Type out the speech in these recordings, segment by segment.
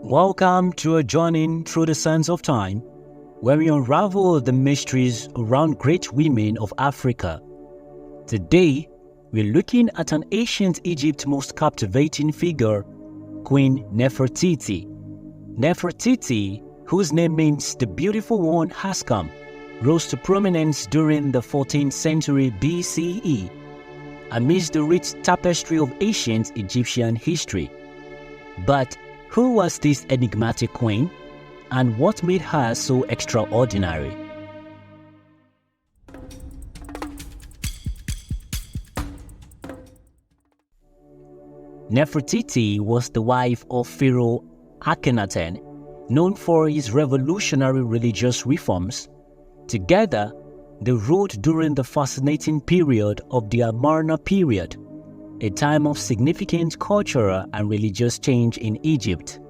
Welcome to a journey through the sands of time, where we unravel the mysteries around great women of Africa. Today, we're looking at an ancient Egypt's most captivating figure, Queen Nefertiti. Nefertiti, whose name means the beautiful one has come, rose to prominence during the 14th century BCE, amidst the rich tapestry of ancient Egyptian history. But who was this enigmatic queen, and what made her so extraordinary? Nefertiti was the wife of Pharaoh Akhenaten, known for his revolutionary religious reforms. Together, they ruled during the fascinating period of the Amarna period, a time of significant cultural and religious change in Egypt.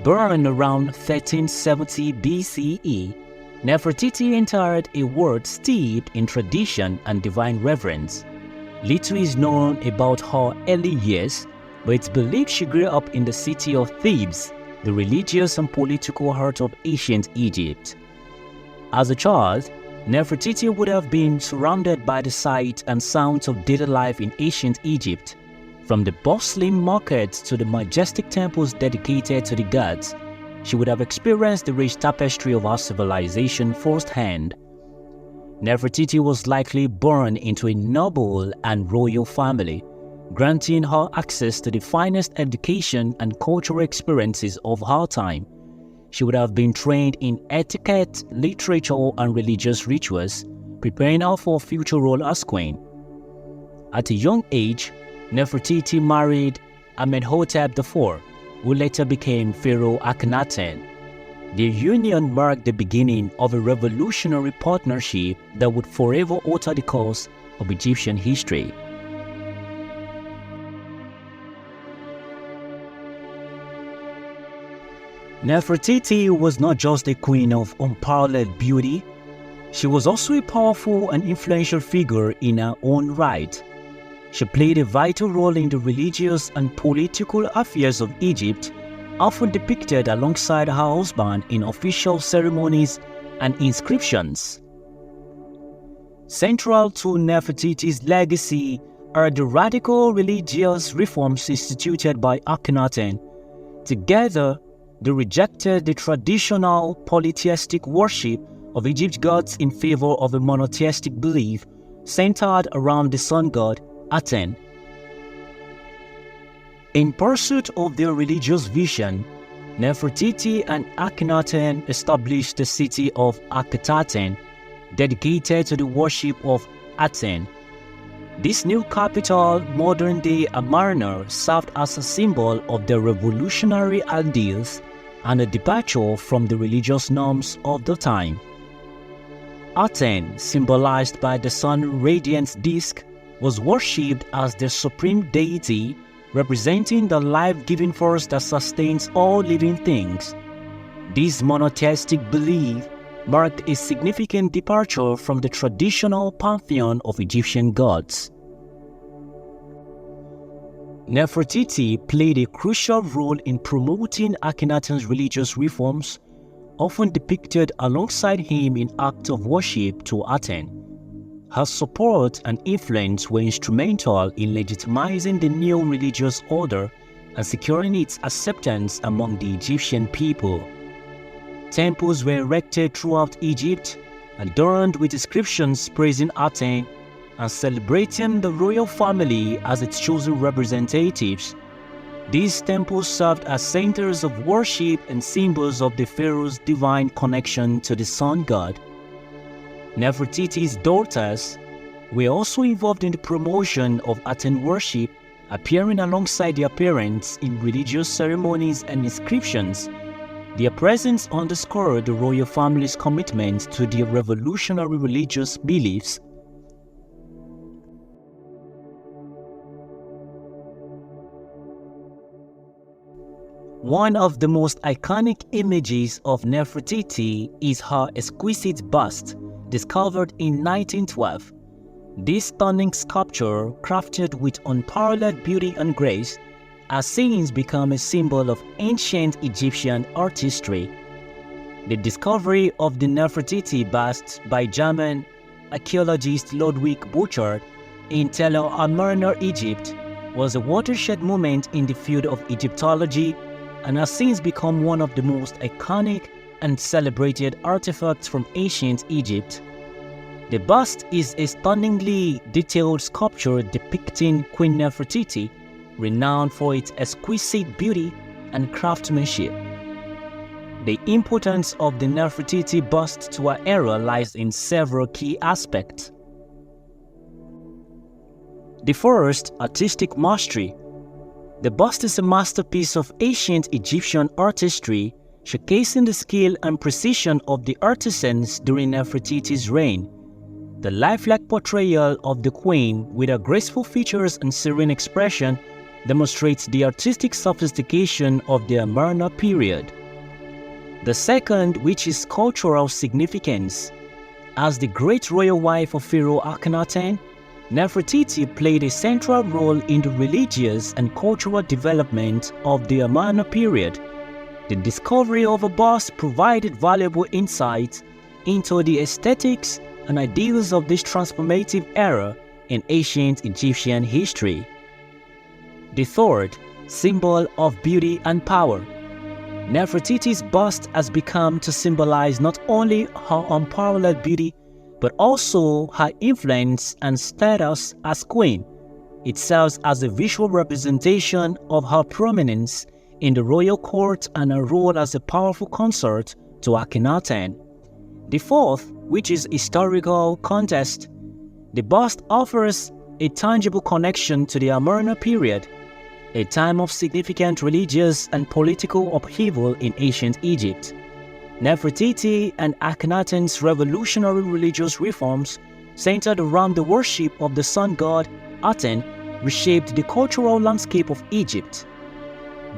Born around 1370 BCE, Nefertiti entered a world steeped in tradition and divine reverence. Little is known about her early years, but it's believed she grew up in the city of Thebes, the religious and political heart of ancient Egypt. As a child, Nefertiti would have been surrounded by the sights and sounds of daily life in ancient Egypt. From the bustling markets to the majestic temples dedicated to the gods, she would have experienced the rich tapestry of our civilization firsthand. Nefertiti was likely born into a noble and royal family, granting her access to the finest education and cultural experiences of her time. She would have been trained in etiquette, literature, and religious rituals, preparing her for a future role as queen. At a young age, Nefertiti married Amenhotep IV, who later became Pharaoh Akhenaten. Their union marked the beginning of a revolutionary partnership that would forever alter the course of Egyptian history. Nefertiti was not just a queen of unparalleled beauty, she was also a powerful and influential figure in her own right. She played a vital role in the religious and political affairs of Egypt, often depicted alongside her husband in official ceremonies and inscriptions. Central to Nefertiti's legacy are the radical religious reforms instituted by Akhenaten. Together, they rejected the traditional polytheistic worship of Egypt's gods in favor of a monotheistic belief centered around the sun god Aten. In pursuit of their religious vision, Nefertiti and Akhenaten established the city of Akhetaten, dedicated to the worship of Aten. This new capital, modern-day Amarna, served as a symbol of their revolutionary ideals and a departure from the religious norms of the time. Aten, symbolized by the sun's radiant disk, was worshipped as the supreme deity, representing the life-giving force that sustains all living things. This monotheistic belief marked a significant departure from the traditional pantheon of Egyptian gods. Nefertiti played a crucial role in promoting Akhenaten's religious reforms, often depicted alongside him in acts of worship to Aten. Her support and influence were instrumental in legitimizing the new religious order and securing its acceptance among the Egyptian people. Temples were erected throughout Egypt, adorned with inscriptions praising Aten and celebrating the royal family as its chosen representatives. These temples served as centers of worship and symbols of the pharaoh's divine connection to the sun god. Nefertiti's daughters were also involved in the promotion of Aten worship, appearing alongside their parents in religious ceremonies and inscriptions. Their presence underscored the royal family's commitment to their revolutionary religious beliefs. One of the most iconic images of Nefertiti is her exquisite bust, discovered in 1912. This stunning sculpture, crafted with unparalleled beauty and grace, has since become a symbol of ancient Egyptian artistry. The discovery of the Nefertiti Bust by German archaeologist Ludwig Burchard in Tel Amarna, Egypt, was a watershed moment in the field of Egyptology and has since become one of the most iconic and celebrated artifacts from ancient Egypt. The bust is a stunningly detailed sculpture depicting Queen Nefertiti, renowned for its exquisite beauty and craftsmanship. The importance of the Nefertiti bust to our era lies in several key aspects. The first, artistic mastery. The bust is a masterpiece of ancient Egyptian artistry, showcasing the skill and precision of the artisans during Nefertiti's reign. The lifelike portrayal of the queen, with her graceful features and serene expression, demonstrates the artistic sophistication of the Amarna period. The second, which is cultural significance. As the great royal wife of Pharaoh Akhenaten, Nefertiti played a central role in the religious and cultural development of the Amarna period. The discovery of a bust provided valuable insights into the aesthetics and ideals of this transformative era in ancient Egyptian history. The third, symbol of beauty and power. Nefertiti's bust has become to symbolize not only her unparalleled beauty, but also her influence and status as queen. It serves as a visual representation of her prominence in the royal court and her role as a powerful consort to Akhenaten. The fourth, which is historical context. The bust offers a tangible connection to the Amarna period, a time of significant religious and political upheaval in ancient Egypt. Nefertiti and Akhenaten's revolutionary religious reforms, centered around the worship of the sun god Aten, reshaped the cultural landscape of Egypt.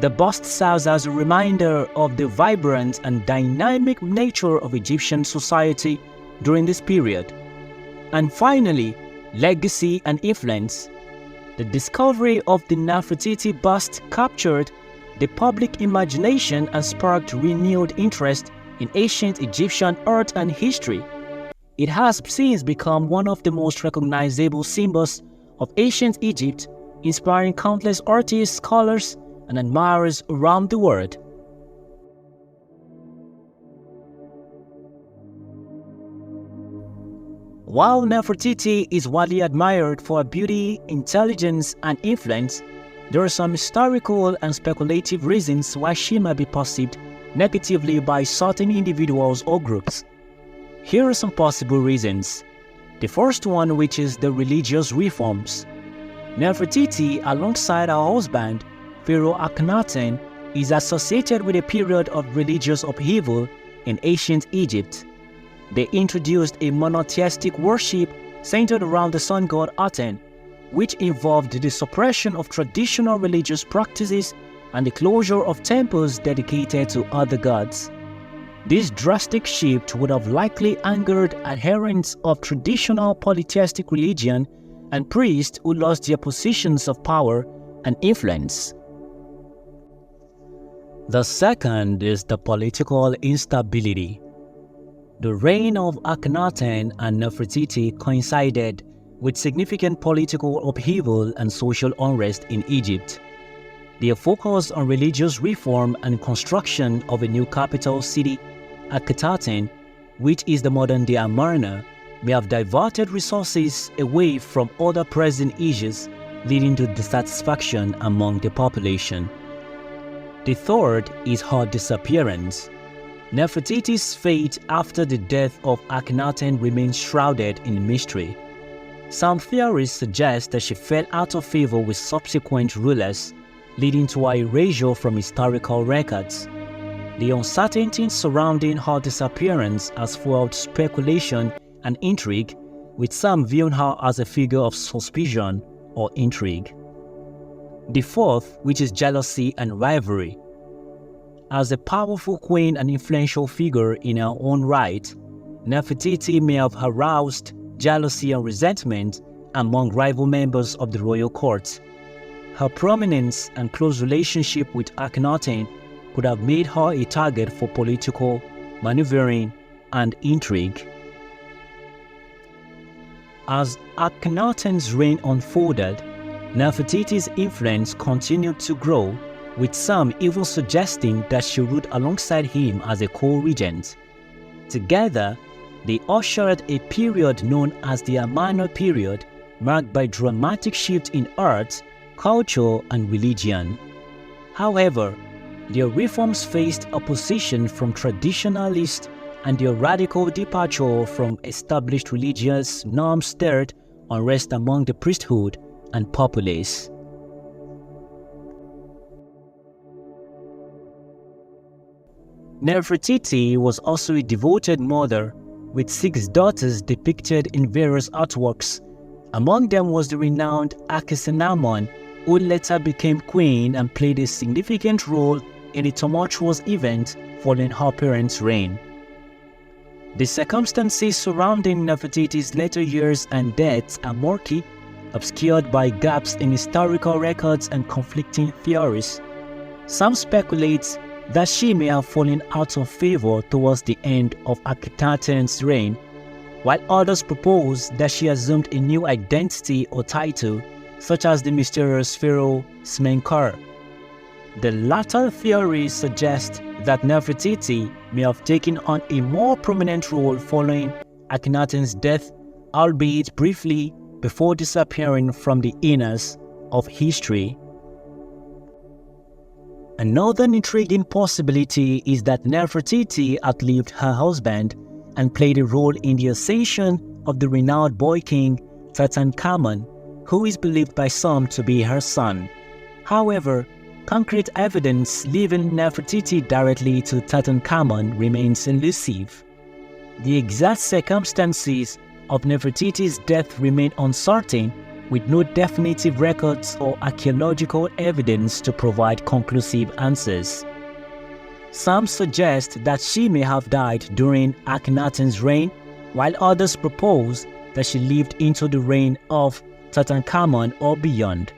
The bust serves as a reminder of the vibrant and dynamic nature of Egyptian society during this period. And finally, legacy and influence. The discovery of the Nefertiti bust captured the public imagination and sparked renewed interest in ancient Egyptian art and history. It has since become one of the most recognizable symbols of ancient Egypt, inspiring countless artists, scholars, and admirers around the world. While Nefertiti is widely admired for her beauty, intelligence, and influence, there are some historical and speculative reasons why she might be perceived negatively by certain individuals or groups. Here are some possible reasons. The first one, which is the religious reforms. Nefertiti, alongside her husband, Pharaoh Akhenaten, is associated with a period of religious upheaval in ancient Egypt. They introduced a monotheistic worship centered around the sun god Aten, which involved the suppression of traditional religious practices and the closure of temples dedicated to other gods. This drastic shift would have likely angered adherents of traditional polytheistic religion and priests who lost their positions of power and influence. The second is the political instability. The reign of Akhenaten and Nefertiti coincided with significant political upheaval and social unrest in Egypt. Their focus on religious reform and construction of a new capital city, Akhenaten, which is the modern-day Amarna, may have diverted resources away from other pressing issues, leading to dissatisfaction among the population. The third is her disappearance. Nefertiti's fate after the death of Akhenaten remains shrouded in mystery. Some theories suggest that she fell out of favor with subsequent rulers, leading to her erasure from historical records. The uncertainty surrounding her disappearance has fueled speculation and intrigue, with some viewing her as a figure of suspicion or intrigue. The fourth, which is jealousy and rivalry. As a powerful queen and influential figure in her own right, Nefertiti may have aroused jealousy and resentment among rival members of the royal court. Her prominence and close relationship with Akhenaten could have made her a target for political maneuvering and intrigue. As Akhenaten's reign unfolded, Nefertiti's influence continued to grow, with some even suggesting that she ruled alongside him as a co-regent. Together, they ushered a period known as the Amarna period, marked by dramatic shift in art, culture, and religion. However, their reforms faced opposition from traditionalists, and their radical departure from established religious norms stirred unrest among the priesthood and populace. Nefertiti was also a devoted mother, with 6 daughters depicted in various artworks. Among them was the renowned Akhenaten, who later became queen and played a significant role in the tumultuous event following her parents' reign. The circumstances surrounding Nefertiti's later years and death are murky, obscured by gaps in historical records and conflicting theories. Some speculate that she may have fallen out of favor towards the end of Akhenaten's reign, while others propose that she assumed a new identity or title, such as the mysterious Pharaoh Smenkhare. The latter theory suggests that Nefertiti may have taken on a more prominent role following Akhenaten's death, albeit briefly, before disappearing from the annals of history. Another intriguing possibility is that Nefertiti outlived her husband and played a role in the ascension of the renowned boy king Tutankhamun, who is believed by some to be her son. However, concrete evidence linking Nefertiti directly to Tutankhamun remains elusive. The exact circumstances of Nefertiti's death remain uncertain, with no definitive records or archaeological evidence to provide conclusive answers. Some suggest that she may have died during Akhenaten's reign, while others propose that she lived into the reign of Tutankhamun or beyond.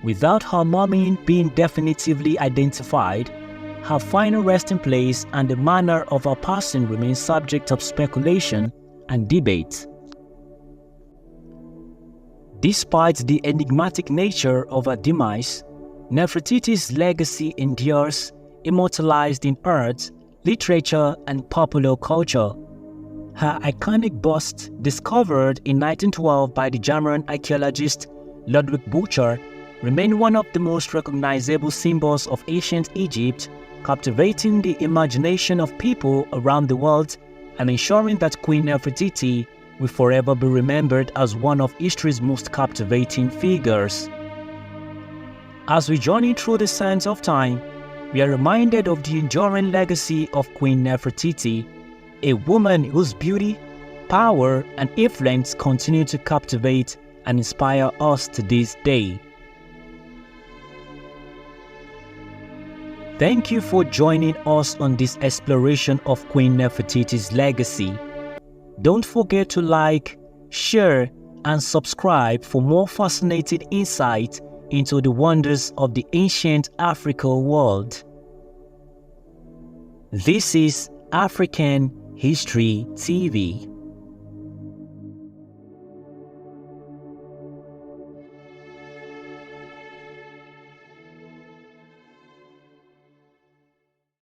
Without her mummy being definitively identified, her final resting place and the manner of her passing remain subject of speculation and debate. Despite the enigmatic nature of her demise, Nefertiti's legacy endures, immortalized in art, literature, and popular culture. Her iconic bust, discovered in 1912 by the German archaeologist Ludwig Bucher, remained one of the most recognizable symbols of ancient Egypt, captivating the imagination of people around the world and ensuring that Queen Nefertiti will forever be remembered as one of history's most captivating figures. As we journey through the sands of time, we are reminded of the enduring legacy of Queen Nefertiti, a woman whose beauty, power, and influence continue to captivate and inspire us to this day. Thank you for joining us on this exploration of Queen Nefertiti's legacy. Don't forget to like, share, and subscribe for more fascinating insight into the wonders of the ancient African world. This is African History TV.